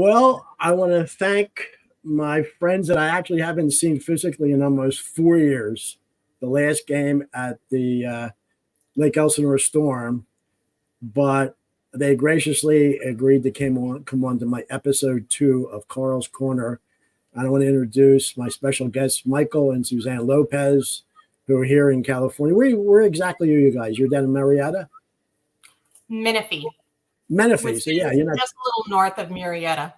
Well, I want to thank my friends that I actually haven't seen physically in almost 4 years. The last game at the Lake Elsinore Storm, but they graciously agreed to come on to my episode 2 of KARLS Corner. I want to introduce my special guests, Michael and Suzanne Lopez, who are here in California. Where exactly are you guys? You're down in Marietta? Menifee. Menifee. So yeah, you're not just a little north of Marietta.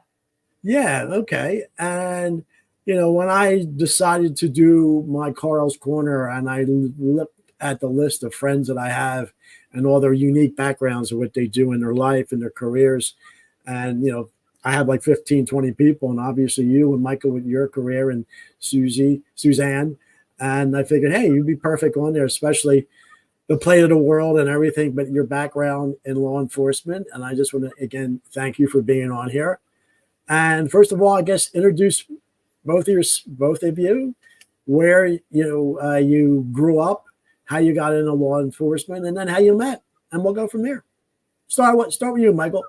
Yeah, okay. And when I decided to do my KARLS Corner and I looked at the list of friends that I have and all their unique backgrounds of what they do in their life and their careers, and I have like 15, 20 people, and obviously you and Michael with your career and Suzanne. And I figured, hey, you'd be perfect on there, especially the plate of the world and everything, but your background in law enforcement. And I just want to, again, thank you for being on here. And first of all, I guess introduce both of you, where you grew up, how you got into law enforcement, and then how you met, and we'll go from there. Start with you, Michael.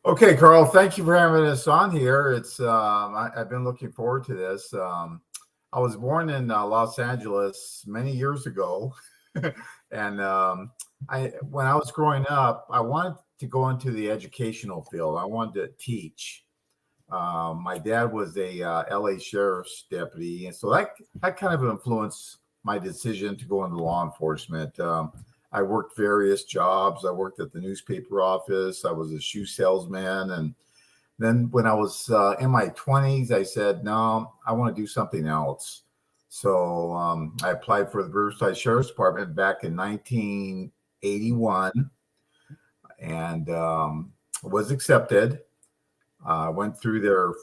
Okay, Carl. Thank you for having us on here. It's I've been looking forward to this. I was born in Los Angeles many years ago, and when I was growing up, I wanted to go into the educational field. I wanted to teach. My dad was a LA sheriff's deputy, and so that kind of influenced my decision to go into law enforcement. I worked various jobs. I worked at the newspaper office. I was a shoe salesman, and then when I was in my 20s, I said, no, I want to do something else. So I applied for the Riverside Sheriff's Department back in 1981 and was accepted. Went through their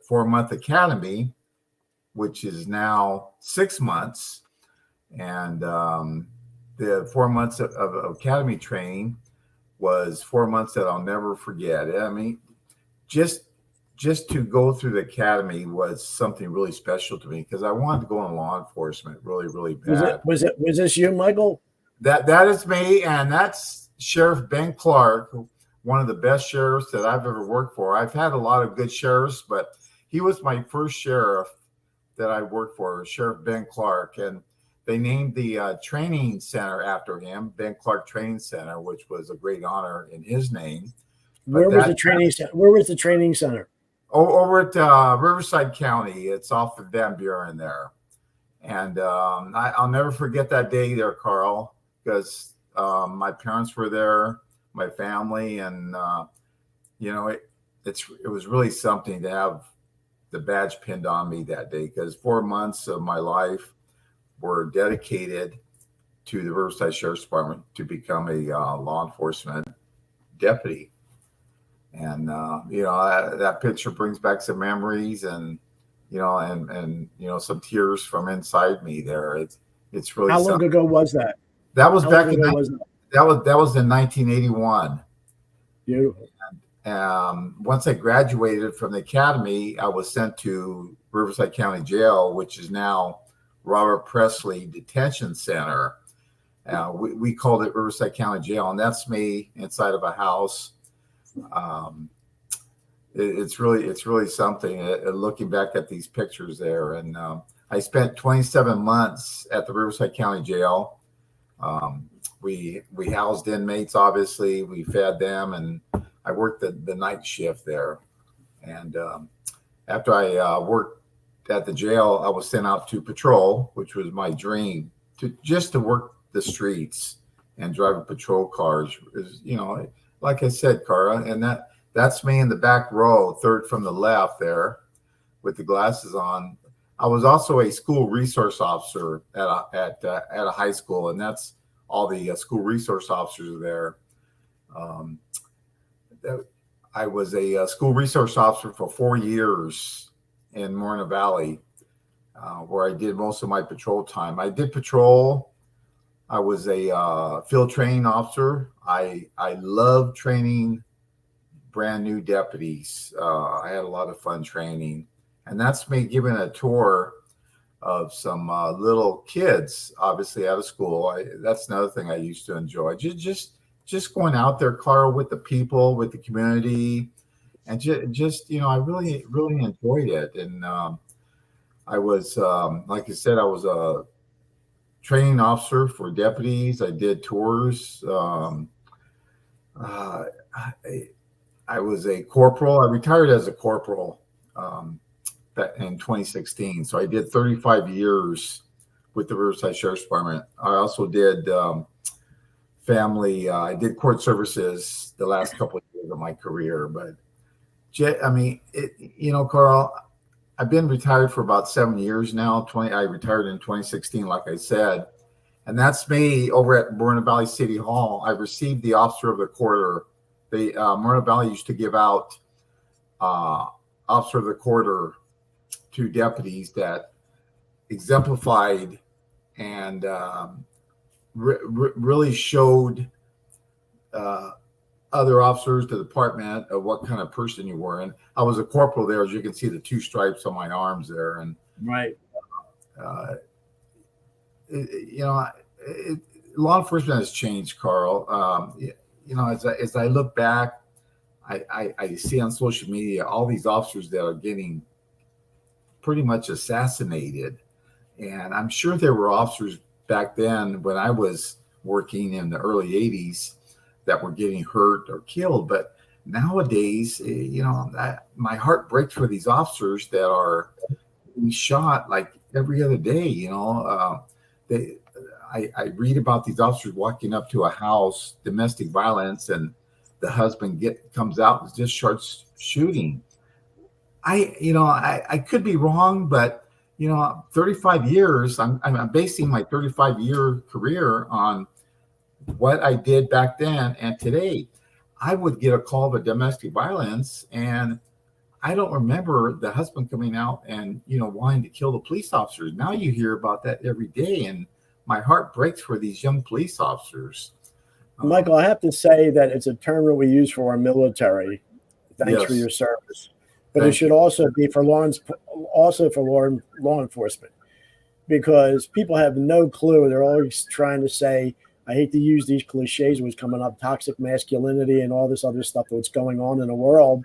4-month academy, which is now 6 months. And the 4 months of academy training was 4 months that I'll never forget. I mean, just to go through the academy was something really special to me because I wanted to go in law enforcement really, really bad. Was this you, Michael? That is me, and that's Sheriff Ben Clark, one of the best sheriffs that I've ever worked for. I've had a lot of good sheriffs, but he was my first sheriff that I worked for, Sheriff Ben Clark. And they named the training center after him, Ben Clark Training Center, which was a great honor in his name. Where was the training center? Over at Riverside County. It's off of Van Buren there. And I'll never forget that day there, Carl, because my parents were there, my family, and it was really something to have the badge pinned on me that day, because 4 months of my life were dedicated to the Riverside Sheriff's Department to become a law enforcement deputy. And that picture brings back some memories and some tears from inside me there. It's really how long something. Ago was that? That was back in that was in 1981. Beautiful. And once I graduated from the academy, I was sent to Riverside County Jail, which is now Robert Presley Detention Center. We called it Riverside County Jail, and that's me inside of a house. It's really something. Looking back at these pictures there, and I spent 27 months at the Riverside County Jail. We housed inmates, obviously. We fed them, and I worked the night shift there. And after I worked at the jail, I was sent out to patrol, which was my dream, to work the streets and drive patrol cars. Like I said, Cara, and that's me in the back row, third from the left there, with the glasses on. I was also a school resource officer at a high school, and that's all the school resource officers there. I was a school resource officer for 4 years in Moreno Valley, where I did most of my patrol time. I did patrol. I was a field training officer. I love training brand new deputies. I had a lot of fun training, and that's me giving a tour of some little kids, obviously out of school. That's another thing I used to enjoy. Just going out there, Carl, with the people, with the community, and just I really enjoyed it. And I was like I said, I was a training officer for deputies. I did tours. Uh, I was a corporal. I retired as a corporal in 2016. So I did 35 years with the Riverside Sheriff's Department. I also did family. I did court services the last couple of years of my career. But I mean, Carl, I've been retired for about 7 years now. I retired in 2016, like I said. And that's me over at Moreno Valley City Hall. I received the Officer of the Quarter. The Moreno Valley used to give out Officer of the Quarter to deputies that exemplified and really showed other officers, the department, of what kind of person you were. And I was a corporal there, as you can see the 2 stripes on my arms there. And right. Law enforcement has changed, Carl. As I look back, I see on social media all these officers that are getting pretty much assassinated. And I'm sure there were officers back then when I was working in the early 80s that were getting hurt or killed. But nowadays, my heart breaks for these officers that are being shot like every other day. I read about these officers walking up to a house, domestic violence, and the husband comes out and just starts shooting. I could be wrong, but 35 years. I'm basing my 35-year career on what I did back then and today. I would get a call of a domestic violence, and I don't remember the husband coming out and wanting to kill the police officers. Now you hear about that every day, and my heart breaks for these young police officers. Michael, I have to say that it's a term that we use for our military. Thanks for your service, but it should also be for law enforcement, because people have no clue. They're always trying to say, I hate to use these cliches, what's coming up, toxic masculinity and all this other stuff that's going on in the world.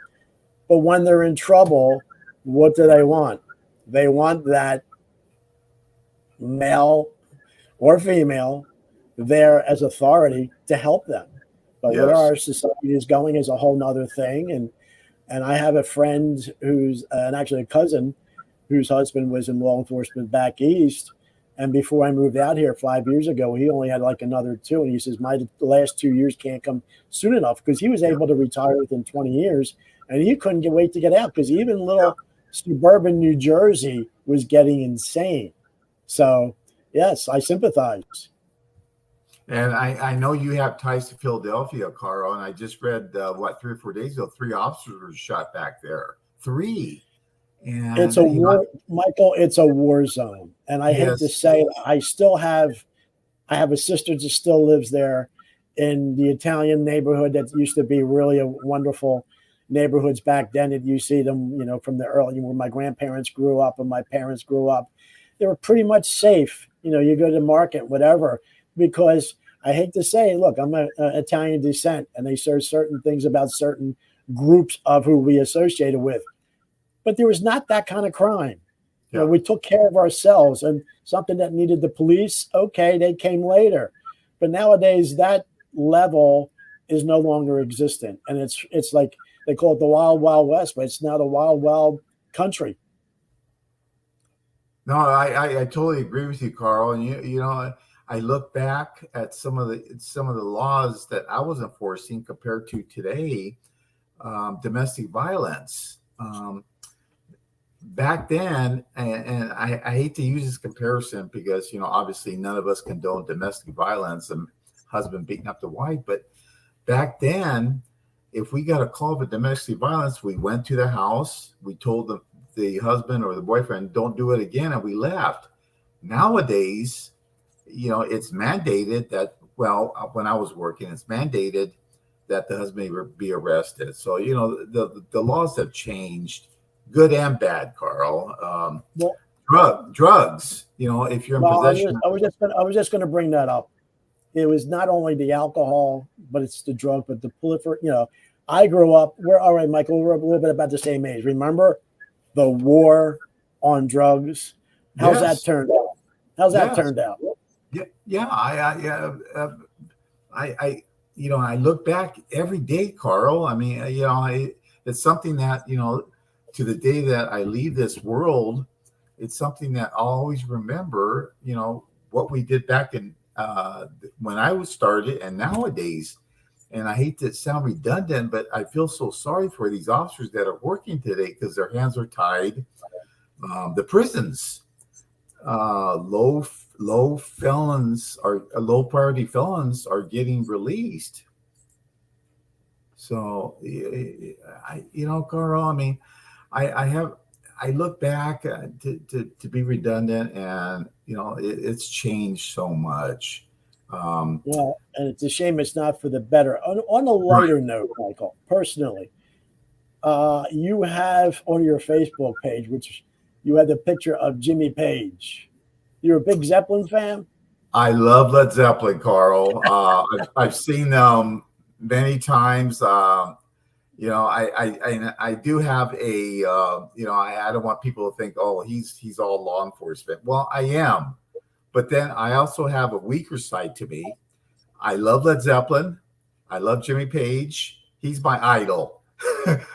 But when they're in trouble, what do they want? They want that male or female there as authority to help them. But where our society is going is a whole nother thing. And I have a friend who's actually a cousin whose husband was in law enforcement back east. And before I moved out here 5 years ago, he only had like another 2. And he says, my last 2 years can't come soon enough, because he was able to retire within 20 years. And he couldn't wait to get out, because even little suburban New Jersey was getting insane. So, yes, I sympathize. And I know you have ties to Philadelphia, Carl. And I just read, 3 or 4 days ago, 3 officers were shot back there. 3. And it's a war, Michael. It's a war zone, and I hate to say, I have a sister that still lives there in the Italian neighborhood that used to be really a wonderful neighborhoods back then. That you see them, from the early, when my grandparents grew up and my parents grew up, they were pretty much safe. You go to the market, whatever, because I hate to say, look, I'm an Italian descent, and they say certain things about certain groups of who we associated with. But there was not that kind of crime. We took care of ourselves, and something that needed the police, okay, they came later. But nowadays, that level is no longer existent. And it's like they call it the Wild Wild West, but it's now the Wild Wild Country. No, I totally agree with you, Carl. And I look back at some of the laws that I was enforcing compared to today, domestic violence. Back then, and I hate to use this comparison because, obviously none of us condone domestic violence and husband beating up the wife. But back then, if we got a call of a domestic violence, we went to the house, we told the husband or the boyfriend, don't do it again, and we left. Nowadays, it's mandated that, when I was working, it's mandated that the husband be arrested. So, the laws have changed. Good and bad, Carl. Drugs. If you're in possession. I was just going to bring that up. It was not only the alcohol, but it's the drug, but the proliferation. I grew up, we're all right, Michael, we're a little bit about the same age. Remember the war on drugs? How's that Yes. turned out? How's that Yes. turned out? Yeah. I I look back every day, Carl. I mean, it's something that, to the day that I leave this world, it's something that I'll always remember, what we did back in when I was started and nowadays. And I hate to sound redundant, but I feel so sorry for these officers that are working today because their hands are tied. The prisons, low felons are low priority felons are getting released. So, Carl, I mean, I look back to be redundant, and it's changed so much. Well, and it's a shame it's not for the better. On a lighter note, Michael, personally, you have on your Facebook page, which you had the picture of Jimmy Page. You're a big Zeppelin fan? I love Led Zeppelin, Carl. I've seen them many times. I do have a I don't want people to think, oh, he's all law enforcement. Well, I am, but then I also have a weaker side to me. I love Led Zeppelin. I love Jimmy Page. He's my idol.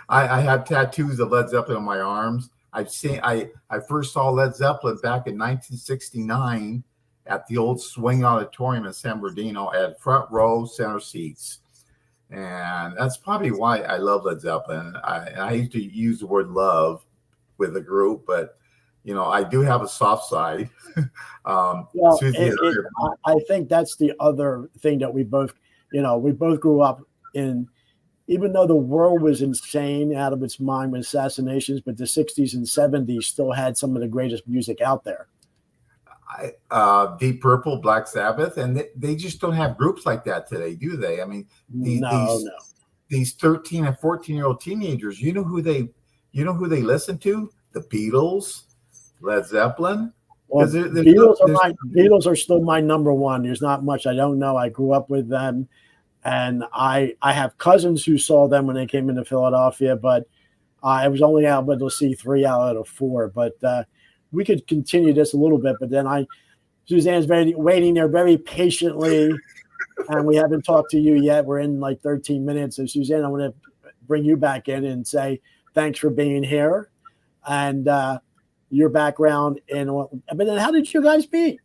I have tattoos of Led Zeppelin on my arms. I first saw Led Zeppelin back in 1969 at the old Swing Auditorium in San Bernardino at front row center seats. And that's probably why I love Led Zeppelin. I used to use the word love with the group, but I do have a soft side. Well, Susie I think that's the other thing that we both grew up in. Even though the world was insane out of its mind with assassinations, but the 60s and 70s still had some of the greatest music out there. Deep Purple, Black Sabbath, and they just don't have groups like that today, do they? I mean, these 13 and 14-year-old teenagers, you know who they listen to? The Beatles, Led Zeppelin. Well, Beatles are still my number one. There's not much I don't know. I grew up with them, and I have cousins who saw them when they came into Philadelphia, but I was only able to see 3 out of 4. But we could continue this a little bit, but then Suzanne's waiting there very patiently, and we haven't talked to you yet. We're in like 13 minutes. So Suzanne, I want to bring you back in and say thanks for being here and your background. But then how did you guys meet?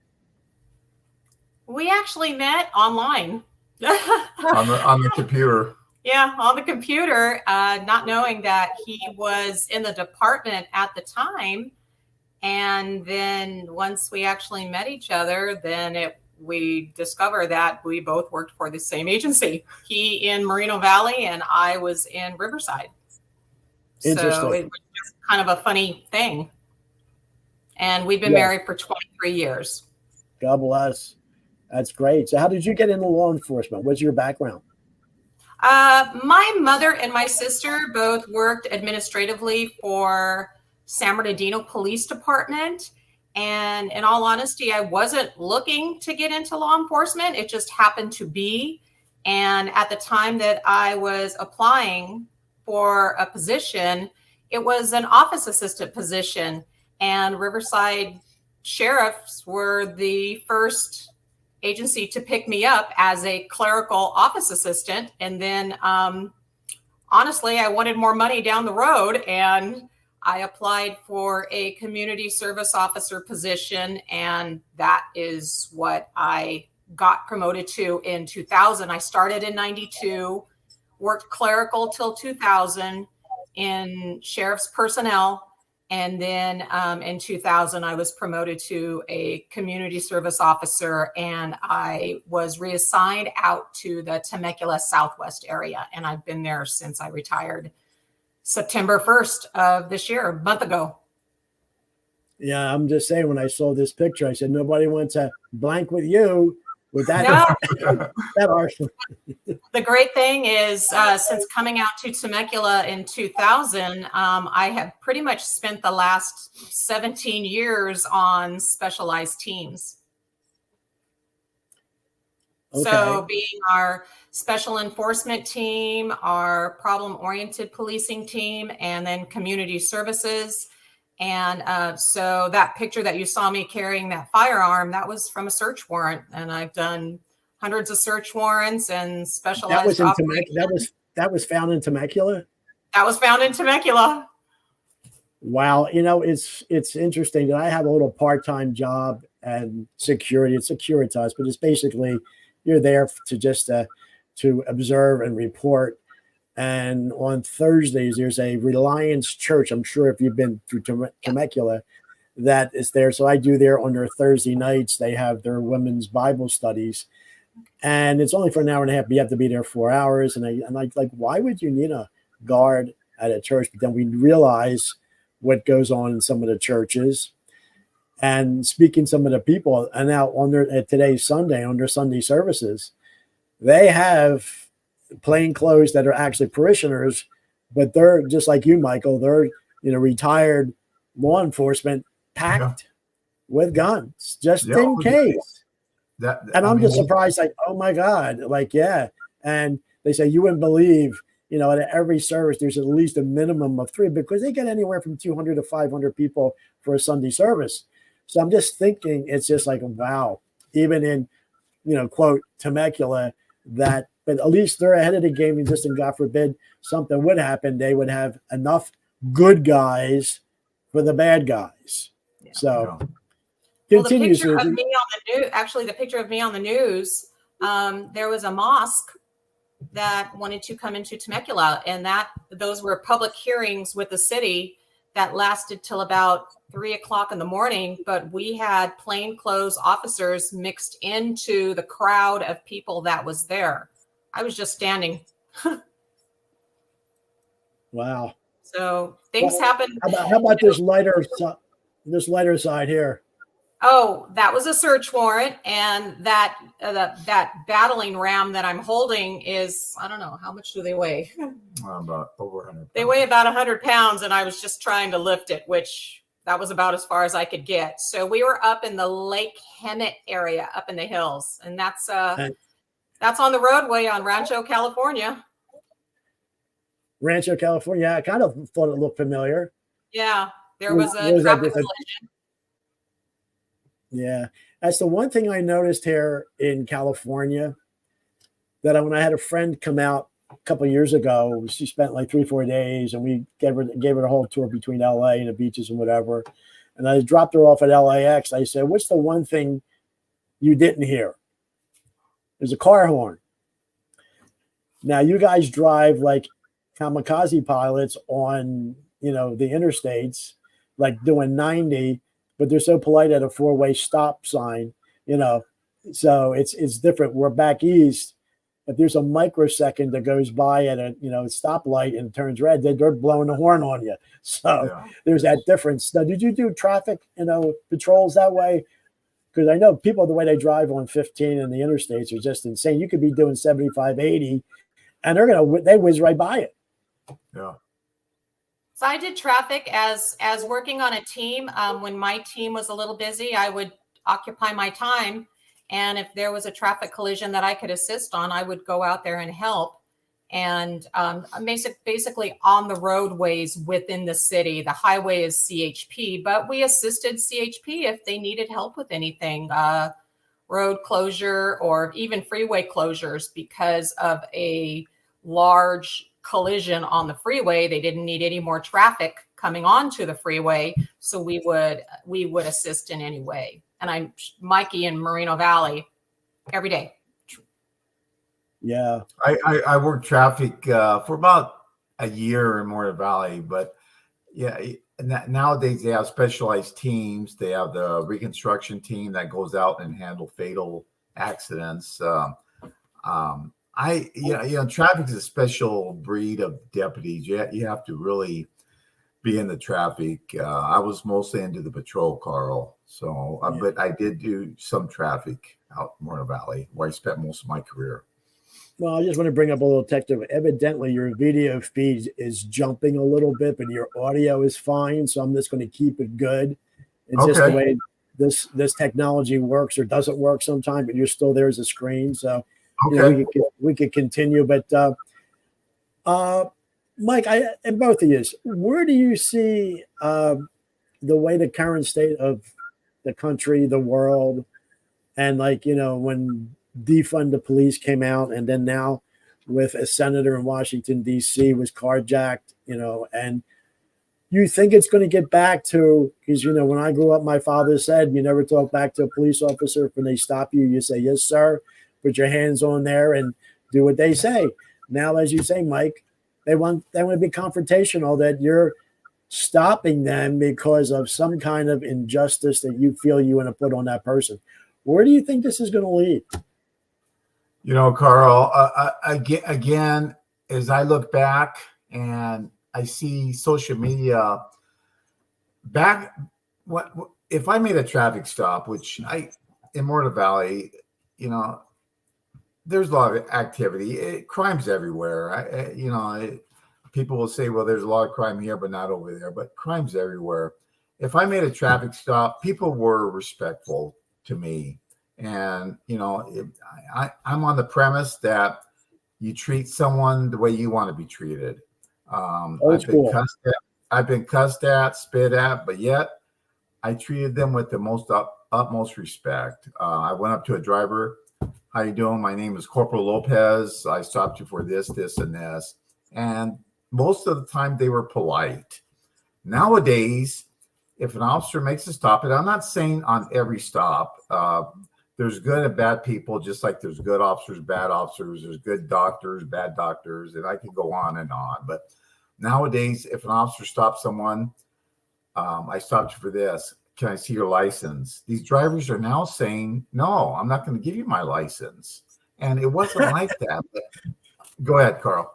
We actually met online. on the computer. Yeah, on the computer, not knowing that he was in the department at the time. And then once we actually met each other, then we discovered that we both worked for the same agency. He in Moreno Valley and I was in Riverside. Interesting. So it was just kind of a funny thing. And we've been married for 23 years. God bless. That's great. So how did you get into law enforcement? What's your background? My mother and my sister both worked administratively for San Bernardino Police Department. And in all honesty, I wasn't looking to get into law enforcement. It just happened to be. And at the time that I was applying for a position, it was an office assistant position. And Riverside sheriffs were the first agency to pick me up as a clerical office assistant. And then honestly, I wanted more money down the road, and I applied for a community service officer position, and that is what I got promoted to in 2000. I started in 92, worked clerical till 2000 in sheriff's personnel. And then in 2000, I was promoted to a community service officer, and I was reassigned out to the Temecula Southwest area. And I've been there since I retired September 1st of this year, a month ago. Yeah, I'm just saying, when I saw this picture, I said, nobody wants to blank with you with that. No. That arsenal. The great thing is, since coming out to Temecula in 2000, I have pretty much spent the last 17 years on specialized teams. So being our special enforcement team, our problem-oriented policing team, and then community services. And so that picture that you saw me carrying that firearm, that was from a search warrant. And I've done hundreds of search warrants and specialized operations. That was found in Temecula? That was found in Temecula. Wow. It's interesting that I have a little part-time job and security. It's Securitas, but it's basically you're there to just to observe and report. And on Thursdays, there's a Reliance Church. I'm sure if you've been through Temecula, that is there. So I do there on their Thursday nights. They have their women's Bible studies. And it's only for an hour and a half, but you have to be there 4 hours. And I'm like, why would you need a guard at a church? But then we realize what goes on in some of the churches. And speaking some of the people, and now on today's Sunday, on their Sunday services, they have plain clothes that are actually parishioners, but they're just like you, Michael. They're retired law enforcement packed with guns just in case. And I'm just surprised, like, oh my God, like, yeah. And they say you wouldn't believe, at every service there's at least a minimum of 3 because they get anywhere from 200 to 500 people for a Sunday service. So I'm just thinking, it's just like, wow, even in, quote, Temecula, that, but at least they're ahead of the game. And just, and God forbid something would happen, they would have enough good guys for the bad guys. Yeah. So continue. The picture of me on the news, actually the picture of me on the news, there was a mosque that wanted to come into Temecula, and those were public hearings with the city that lasted till about 3 o'clock in the morning, but we had plainclothes officers mixed into the crowd of people that was there. I was just standing. Wow. So things happen. How about this lighter side here? Oh, that was a search warrant, and that battling ram that I'm holding is, I don't know, how much do they weigh? About over 100 pounds. They weigh about 100 pounds, and I was just trying to lift it, which that was about as far as I could get. So we were up in the Lake Hemet area, up in the hills, and that's on the roadway on Rancho, California. Rancho, California. I kind of thought it looked familiar. Yeah, there was a traffic collision. Yeah, that's the one thing I noticed here in California, that when I had a friend come out a couple of years ago, she spent like 3-4 days, and we gave her the whole tour between LA and the beaches and whatever. And I dropped her off at LAX. I said, "What's the one thing you didn't hear?" There's a car horn. Now you guys drive like kamikaze pilots on the interstates, like doing 90. But they're so polite at a 4-way stop sign, so it's different. We're back east. If there's a microsecond that goes by at a stoplight and turns red, they're blowing the horn on you. So there's that difference. Now, did you do traffic, patrols that way? Because I know people, the way they drive on 15 and the interstates are just insane. You could be doing 75, 80, and they whiz right by it. Yeah. So I did traffic as working on a team. When my team was a little busy, I would occupy my time. And if there was a traffic collision that I could assist on, I would go out there and help. And basically on the roadways within the city. The highway is CHP, but we assisted CHP if they needed help with anything, road closure or even freeway closures because of a large collision on the freeway. They didn't need any more traffic coming onto the freeway, so we would assist in any way. And I'm Mikey in Moreno Valley every day. Yeah, I worked traffic for about a year in Moreno Valley, but yeah, nowadays they have specialized teams. They have the reconstruction team that goes out and handle fatal accidents. Traffic is a special breed of deputies. You have to really be in the traffic. I was mostly into the patrol, Carl. So, but I did do some traffic out in Moreno Valley, where I spent most of my career. Well, I just want to bring up a little detective. Evidently, your video feed is jumping a little bit, but your audio is fine. So I'm just going to keep it good. It's just the way this technology works or doesn't work sometime, but you're still there as a screen. So, Okay. we could continue. But Mike, and both of you, where do you see the way the current state of the country, the world, and when defund the police came out, and then now with a senator in Washington D.C. was carjacked, and you think it's going to get back to, because when I grew up, my father said you never talk back to a police officer. When they stop you, you say yes sir, put your hands on there and do what they say. Now, as you say, Mike, they want to be confrontational, that you're stopping them because of some kind of injustice that you feel you want to put on that person. Where do you think this is going to lead? Carl, again, as I look back and I see social media if I made a traffic stop, which in Mortar Valley, there's a lot of activity. Crime's everywhere. People will say, well, there's a lot of crime here, but not over there. But crime's everywhere. If I made a traffic stop, people were respectful to me. And, I'm on the premise that you treat someone the way you want to be treated. I've been cussed at, spit at, but yet I treated them with the most utmost respect. I went up to a driver. How you doing? My name is Corporal Lopez. I stopped you for this, this, and this. And most of the time they were polite. Nowadays, if an officer makes a stop, and I'm not saying on every stop, there's good and bad people, just like there's good officers, bad officers, there's good doctors, bad doctors, and I could go on and on. But nowadays, if an officer stops someone, I stopped you for this. Can I see your license? These drivers are now saying, no, I'm not going to give you my license. And it wasn't like that. But go ahead, Carl.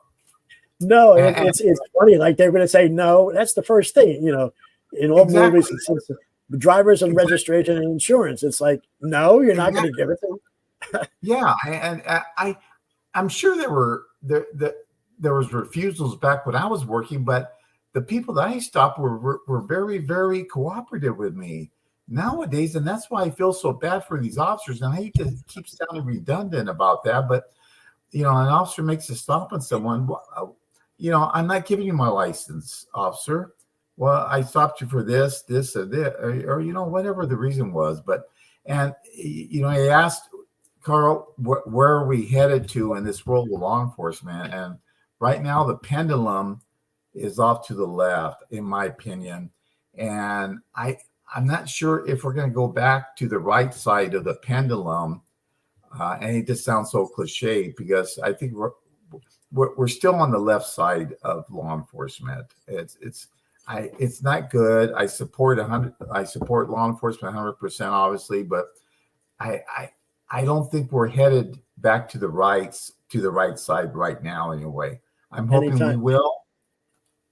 No, it's funny. Like they're going to say, no, that's the first thing, in all movies, it's drivers and registration and insurance. It's like, no, you're not going to give it to them. Yeah. And I'm sure there was refusals back when I was working, but the people that I stopped were very, very cooperative with me nowadays. And that's why I feel so bad for these officers. And I hate to keep sounding redundant about that, but, an officer makes a stop on someone. I'm not giving you my license, officer. Well, I stopped you for this, or this, or whatever the reason was. I asked Carl, where are we headed to in this world of law enforcement? And right now, the pendulum is off to the left, in my opinion. And I'm not sure if we're going to go back to the right side of the pendulum. And it just sounds so cliche, because I think we're still on the left side of law enforcement. It's not good. I support law enforcement 100%, obviously, but I don't think we're headed back to the right side right now. Anyway, I'm hoping we will.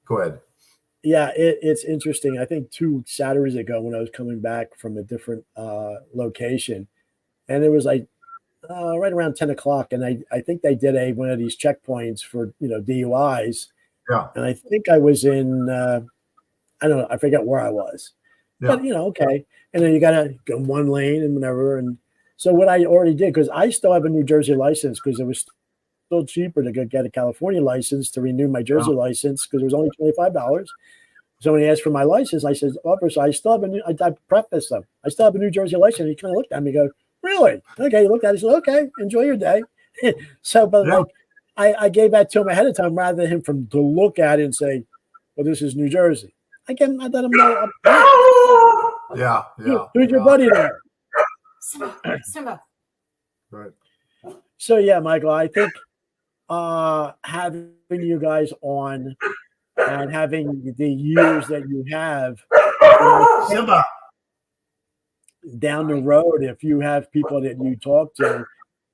Go ahead. Yeah, it's interesting. I think 2 Saturdays ago, when I was coming back from a different location, and it was like right around 10 o'clock, and I think they did one of these checkpoints for DUIs. Yeah. And I think I was in I don't know, I forget where I was. Yeah. But okay. And then you gotta go one lane and whatever. And so what I already did, because I still have a New Jersey license, because it was still cheaper to get a California license to renew my Jersey license, because it was only $25. So when he asked for my license, I said, officer, I still have I prefaced them. I still have a New Jersey license. He kind of looked at me and go, really? Okay. He looked at it. He said, okay, enjoy your day. So, but I gave that to him ahead of time, rather than him to look at it and say, well, this is New Jersey. I let him know. Yeah. Who's your buddy there? Simba. Right. So yeah, Michael, I think having you guys on and having the years that you have down the road, if you have people that you talk to,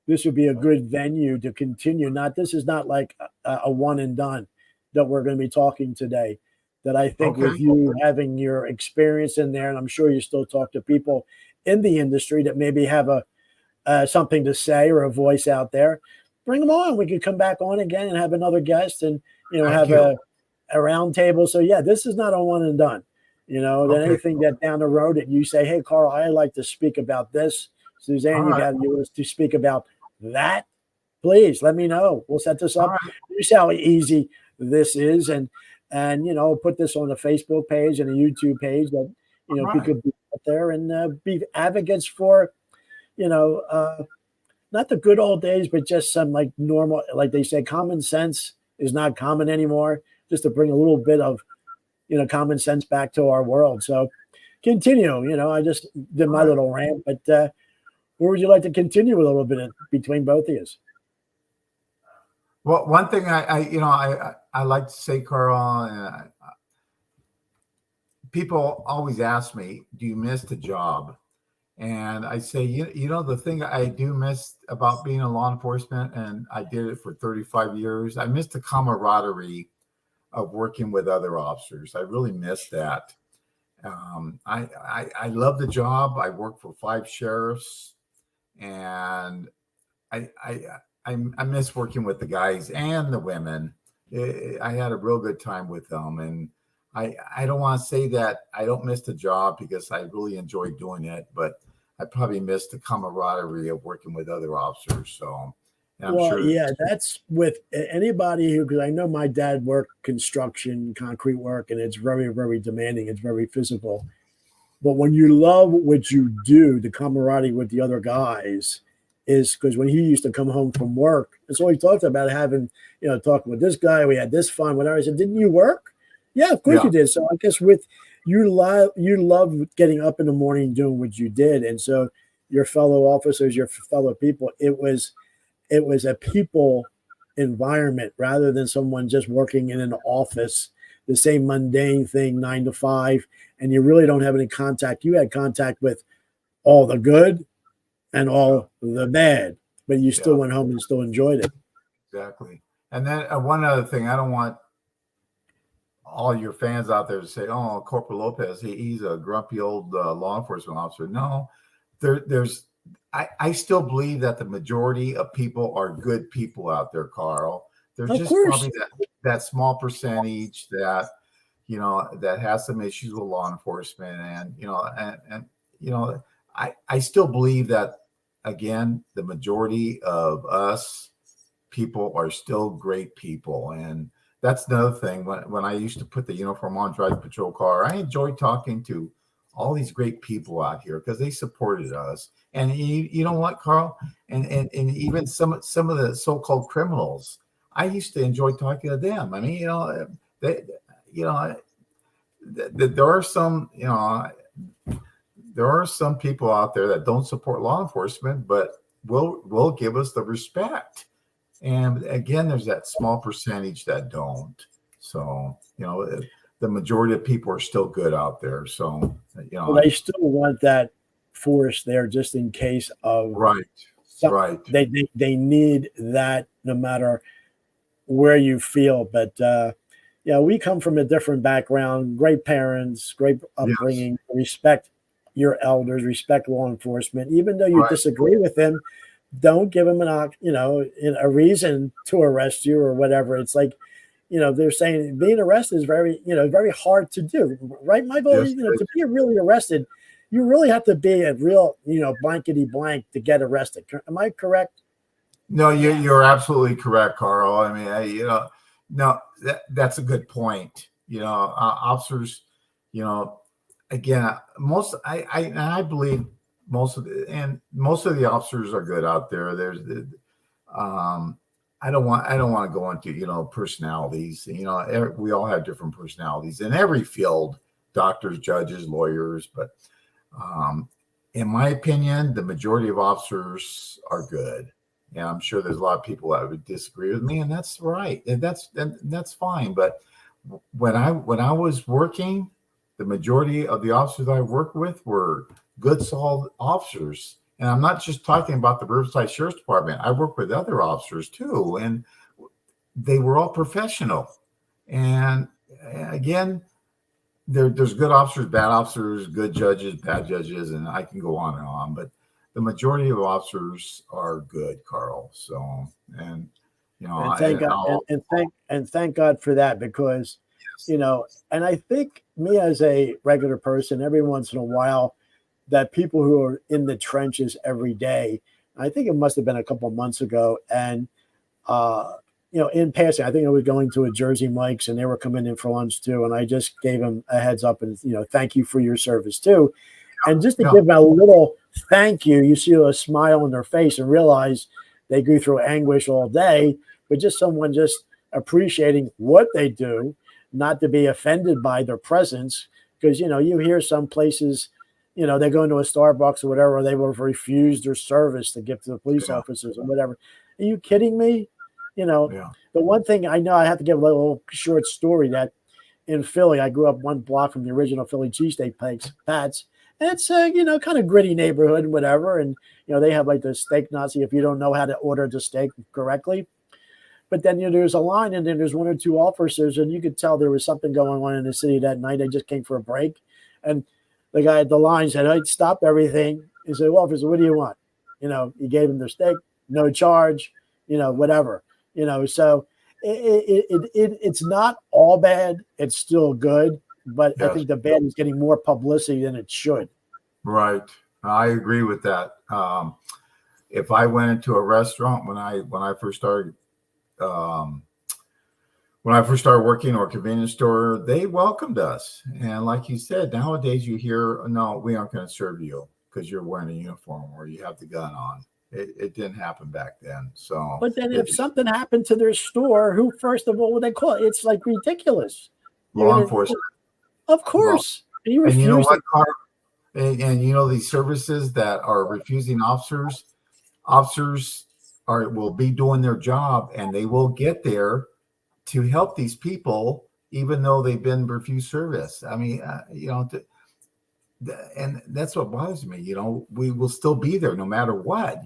this would be a good venue to continue. This is not like a one and done that we're going to be talking today. That I think with you having your experience in there, and I'm sure you still talk to people in the industry that maybe have something to say or a voice out there, bring them on. We could come back on again and have another guest and have a round table. So yeah, this is not a one and done. Then Okay. anything that down the road that you say, hey, Carl, I'd like to speak about this. Suzanne, All right. you want to speak about that? Please let me know. We'll set this All up. right. You see how easy this is, and put this on the Facebook page and a YouTube page that All people right. could be out there and be advocates for not the good old days, but just some like normal, like they say, common sense is not common anymore. Just to bring a little bit of common sense back to our world. So continue. I just did my All right. little rant, but where would you like to continue with a little bit between both of you? Well, one thing I like to say, Carl, people always ask me, do you miss the job? And I say, the thing I do miss about being in law enforcement, and I did it for 35 years, I miss the camaraderie of working with other officers. I really miss that. I love the job. I work for 5 sheriffs, and I miss working with the guys and the women. I had a real good time with them, and I don't want to say that I don't miss the job because I really enjoy doing it, but I probably miss the camaraderie of working with other officers. So, I'm Well, sure. yeah, that's with anybody because I know my dad worked construction, concrete work, and it's very, very demanding. It's very physical. But when you love what you do, the camaraderie with the other guys is because when he used to come home from work, that's all he talked about having, talking with this guy. We had this fun, whatever. I said, didn't you work? Yeah, of course you did. So I guess with you love getting up in the morning doing what you did. And so your fellow officers, your fellow people, it was a people environment rather than someone just working in an office, the same mundane thing, 9 to 5, and you really don't have any contact. You had contact with all the good and all the bad, but you still went home and still enjoyed it. Exactly. And then one other thing, I don't want all your fans out there to say, oh, Corporal Lopez, he's a grumpy old law enforcement officer. No, I still believe that the majority of people are good people out there, Carl. There's Of just course. probably that small percentage that, that has some issues with law enforcement. And I still believe that, again, the majority of us people are still great people. And that's another thing. When I used to put the uniform on, drive the patrol car, I enjoyed talking to all these great people out here because they supported us. And you know what, Carl? And even some of the so-called criminals, I used to enjoy talking to them. I mean, there are some, there are some people out there that don't support law enforcement, but will give us the respect. And again, there's that small percentage that don't. So, the majority of people are still good out there. So, well, they still want that force there just in case of right. They need that no matter where you feel. But we come from a different background, great parents, great upbringing, respect your elders, respect law enforcement, even though you disagree with them. Don't give them a reason to arrest you or whatever. It's like, they're saying being arrested is very, very hard to do, right, Michael? Yes, to be really arrested, you really have to be a real, blankety blank to get arrested. Am I correct? No, you're absolutely correct, Carl. I mean, no, that's a good point. Officers, again, I believe most of the officers are good out there. There's, I don't want to go into personalities. We all have different personalities in every field: doctors, judges, lawyers. But in my opinion, the majority of officers are good. And I'm sure there's a lot of people that would disagree with me, and that's right, and that's fine. But when I was working, the majority of the officers I worked with were good, solid officers. And I'm not just talking about the Riverside Sheriff's Department. I work with other officers too, and they were all professional. And again, there's good officers, bad officers, good judges, bad judges, and I can go on and on. But the majority of officers are good, Carl. So, and thank God for that, because And I think me as a regular person, every once in a while, that people who are in the trenches every day, I think it must have been a couple of months ago, and in passing, I think I was going to a Jersey Mike's and they were coming in for lunch too. And I just gave them a heads up and, thank you for your service too. And just to give them a little thank you, you see a smile on their face and realize they go through anguish all day, but just someone just appreciating what they do, not to be offended by their presence. Because, you hear some places, they go into a Starbucks or whatever, or they will refuse their service to give to the police officers or whatever. Are you kidding me? The one thing I know, I have to give a little short story that in Philly, I grew up one block from the original Philly cheesesteak Pats. And it's a, kind of gritty neighborhood and whatever. And, they have like the steak Nazi if you don't know how to order the steak correctly. But then, there's a line and then there's one or two officers and you could tell there was something going on in the city that night. They just came for a break. And the guy at the line said, "I'd stop everything." He said, "Well, officer, what do you want?" He gave him their steak, no charge, whatever. So it's not all bad. It's still good, but I think the bad is getting more publicity than it should. Right. I agree with that. If I went into a restaurant when I first started working or a convenience store, they welcomed us. And like you said, nowadays you hear, "No, we aren't going to serve you because you're wearing a uniform or you have the gun on." It didn't happen back then. So, but then if something happened to their store, who first of all would they call it? It's like ridiculous. Law enforcement, of course. And you know what, Carl? And these services that are refusing officers will be doing their job, and they will get there to help these people, even though they've been refused service. I mean, and that's what bothers me. We will still be there no matter what.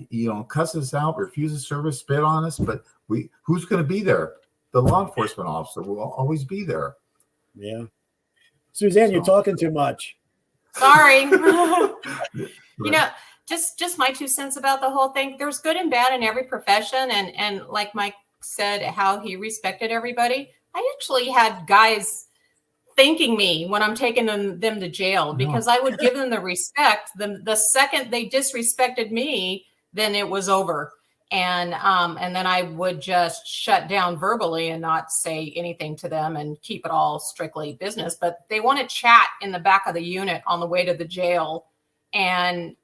Cuss us out, refuse service, spit on us, but who's going to be there? The law enforcement officer will always be there. Yeah, Suzanne, you're talking too much. Sorry. Just my 2 cents about the whole thing. There's good and bad in every profession, and like Mike said, how he respected everybody. I actually had guys thanking me when I'm taking them to jail because I would give them the respect. The second they disrespected me, then it was over. And then I would just shut down verbally and not say anything to them and keep it all strictly business. But they want to chat in the back of the unit on the way to the jail. And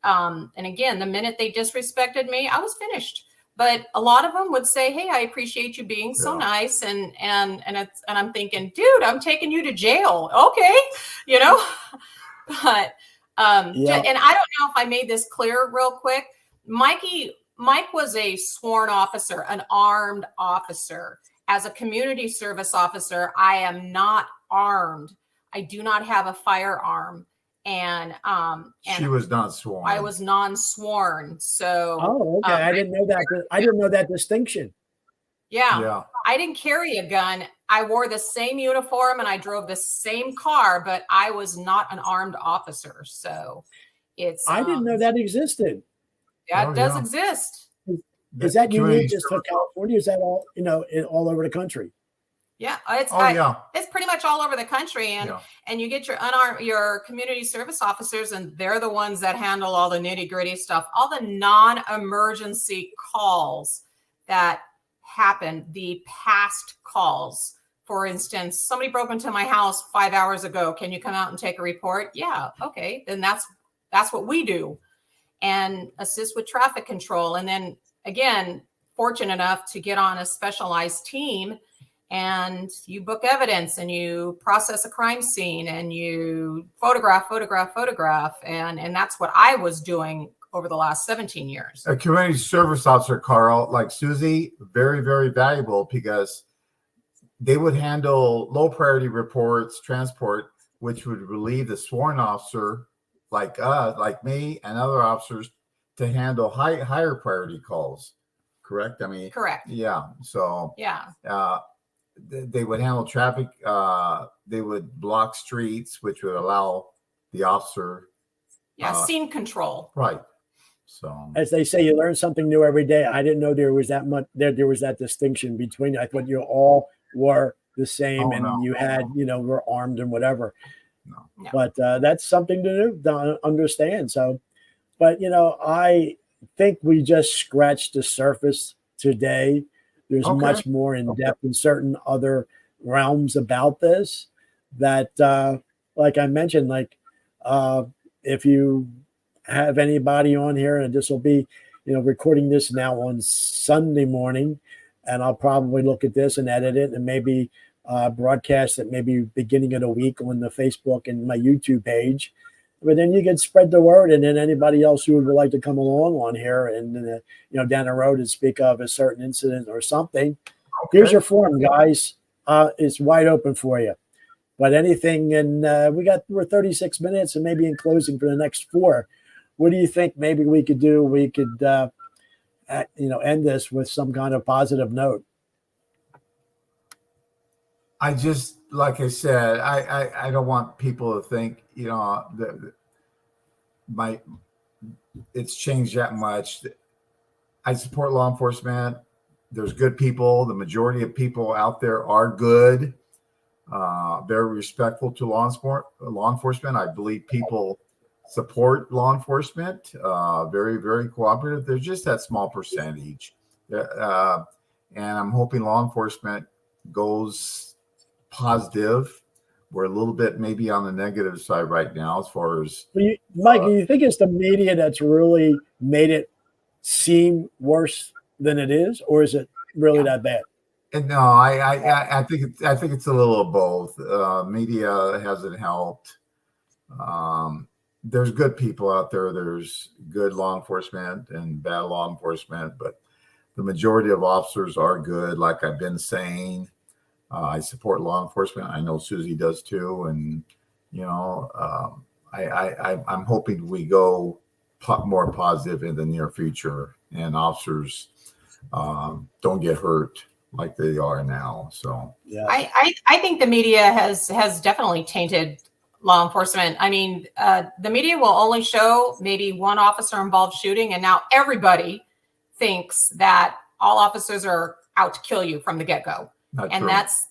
again, the minute they disrespected me, I was finished. But a lot of them would say, "Hey, I appreciate you being so nice," and I'm thinking, "Dude, I'm taking you to jail." Okay, But and I don't know if I made this clear real quick. Mike was a sworn officer, an armed officer. As a community service officer, I am not armed. I do not have a firearm. And she was not sworn. I was non-sworn. So okay. I didn't know that. I didn't know that distinction. Yeah. I didn't carry a gun. I wore the same uniform and I drove the same car, but I was not an armed officer. So I didn't know that existed. That does exist. Is that unique just for California? Is that all all over the country? Yeah, it's pretty much all over the country, and you get your community service officers, and they're the ones that handle all the nitty gritty stuff, all the non-emergency calls that happen, the past calls. For instance, somebody broke into my house 5 hours ago. Can you come out and take a report? Yeah, okay, then that's what we do, and assist with traffic control. And then again, fortunate enough to get on a specialized team. And you book evidence and you process a crime scene and you photograph. And that's what I was doing over the last 17 years. A community service officer, Carl, like Susie, very, very valuable because they would handle low priority reports, transport, which would relieve the sworn officer like us, like me and other officers to handle higher priority calls. Correct? I mean, correct. Yeah. So, they would handle traffic. They would block streets, which would allow the officer. Scene control. Right. So, as they say, you learn something new every day. I didn't know there was that much. There was that distinction between. I thought you all were the same, Oh, and no. you had, were armed and whatever. No. No. But that's something to understand. So, but I think we just scratched the surface today. There's Okay. much more in depth in certain other realms about this that, like I mentioned, if you have anybody on here, and this will be, recording this now on Sunday morning, and I'll probably look at this and edit it and maybe broadcast it maybe beginning of the week on the Facebook and my YouTube page. But then you can spread the word, and then anybody else who would like to come along on here and down the road and speak of a certain incident or something. Okay. Here's your forum, guys. It's wide open for you. But anything, and we're 36 minutes, and maybe in closing for the next 4. What do you think? Maybe we could do. We could, end this with some kind of positive note. I just, like I said, I don't want people to think, it's changed that much. I support law enforcement. There's good people. The majority of people out there are good, very respectful to law enforcement. I believe people support law enforcement, very, very cooperative. There's just that small percentage. And I'm hoping law enforcement goes positive. We're a little bit maybe on the negative side right now as far as Mike, do you think it's the media that's really made it seem worse than it is, or is it really that bad? No, I think it's a little of both. Media hasn't helped. There's good people out there. There's good law enforcement and bad law enforcement, but the majority of officers are good. Like I've been saying, I support law enforcement. I know Susie does too, and I'm hoping we go more positive in the near future, and officers don't get hurt like they are now. So yeah, I think the media has definitely tainted law enforcement. I mean, the media will only show maybe one officer involved shooting, and now everybody thinks that all officers are out to kill you from the get-go. And that's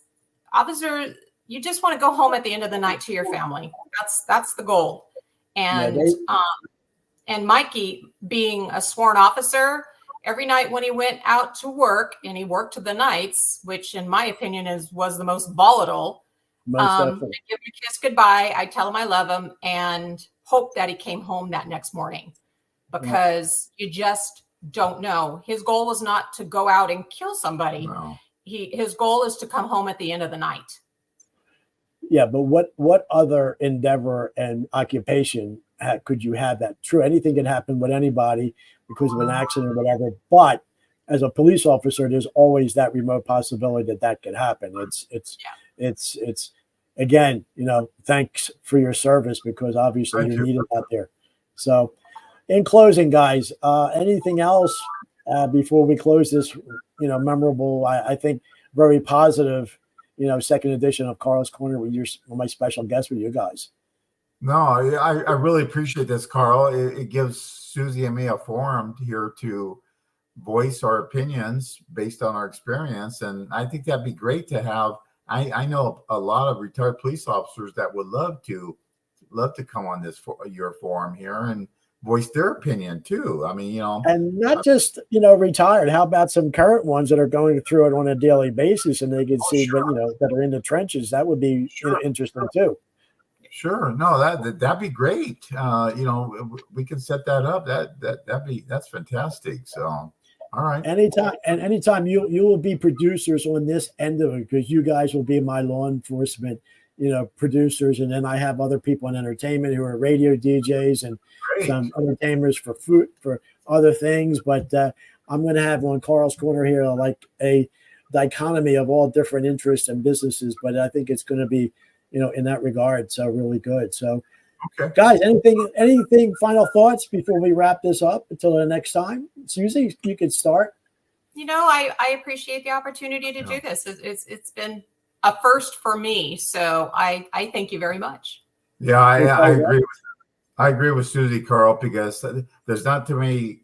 officer, you just want to go home at the end of the night to your family. That's the goal. And and Mikey, being a sworn officer, every night when he went out to work, and he worked the nights, which in my opinion was the most volatile. I give him a kiss goodbye. I tell him I love him and hope that he came home that next morning, because you just don't know. His goal was not to go out and kill somebody. No. His goal is to come home at the end of the night. Yeah, but what other endeavor and occupation could you have that? True, anything can happen with anybody because of an accident or whatever. But as a police officer, there's always that remote possibility that could happen. It's again, thanks for your service, because obviously you need it out there. So, in closing, guys, anything else before we close this? Memorable. I think very positive. Second edition of KARLS Corner with my special guest with you guys. No, I really appreciate this, Carl. It gives Susie and me a forum here to voice our opinions based on our experience. And I think that'd be great to have. I know a lot of retired police officers that would love to come on your forum here and voice their opinion too. I mean, and not just, retired. How about some current ones that are going through it on a daily basis, and they can see, that are in the trenches. That would be interesting too. Sure. No, that'd be great. We can set that up. That's fantastic. So, all right. Anytime you will be producers on this end of it, because you guys will be my law enforcement, producers, and then I have other people in entertainment who are radio DJs and some entertainers for food, for other things. But I'm going to have on KARLS Corner here like a dichotomy of all different interests and businesses. But I think it's going to be, in that regard, so really good. So, guys, anything final thoughts before we wrap this up until the next time? Susie, you could start. I appreciate the opportunity to do this. It's been a first for me, so I thank you very much. Yeah, I agree with Susie, Carl, because there's not too many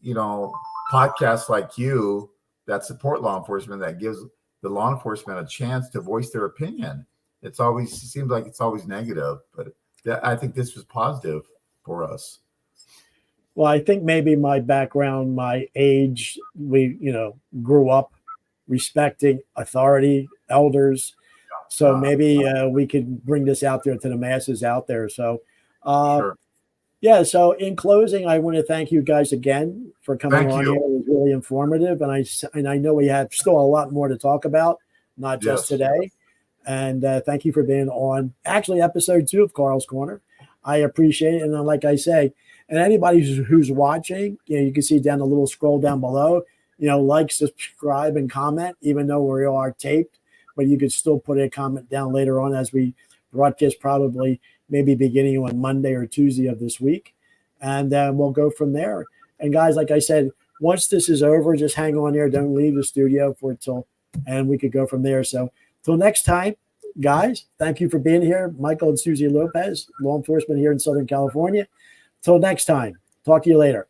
podcasts like you that support law enforcement, that gives the law enforcement a chance to voice their opinion. It seems like it's always negative, but I think this was positive for us. Well, I think maybe my background, my age, we, grew up respecting authority, elders. So maybe we could bring this out there to the masses out there. So, Sure. yeah. So in closing, I want to thank you guys again for coming Thank on you. here. It was really informative. And I know we have still a lot more to talk about, not just Yes. today. And thank you for being on actually episode 2 of Karl's Corner. I appreciate it. And then, like I say, and anybody who's watching, you can see down the little scroll down below, like, subscribe, and comment, even though we are taped, but you could still put a comment down later on as we broadcast, probably maybe beginning on Monday or Tuesday of this week. And we'll go from there. And guys, like I said, once this is over, just hang on there. Don't leave the studio and we could go from there. So till next time, guys, thank you for being here. Michael and Susie Lopez, law enforcement here in Southern California. Till next time, talk to you later.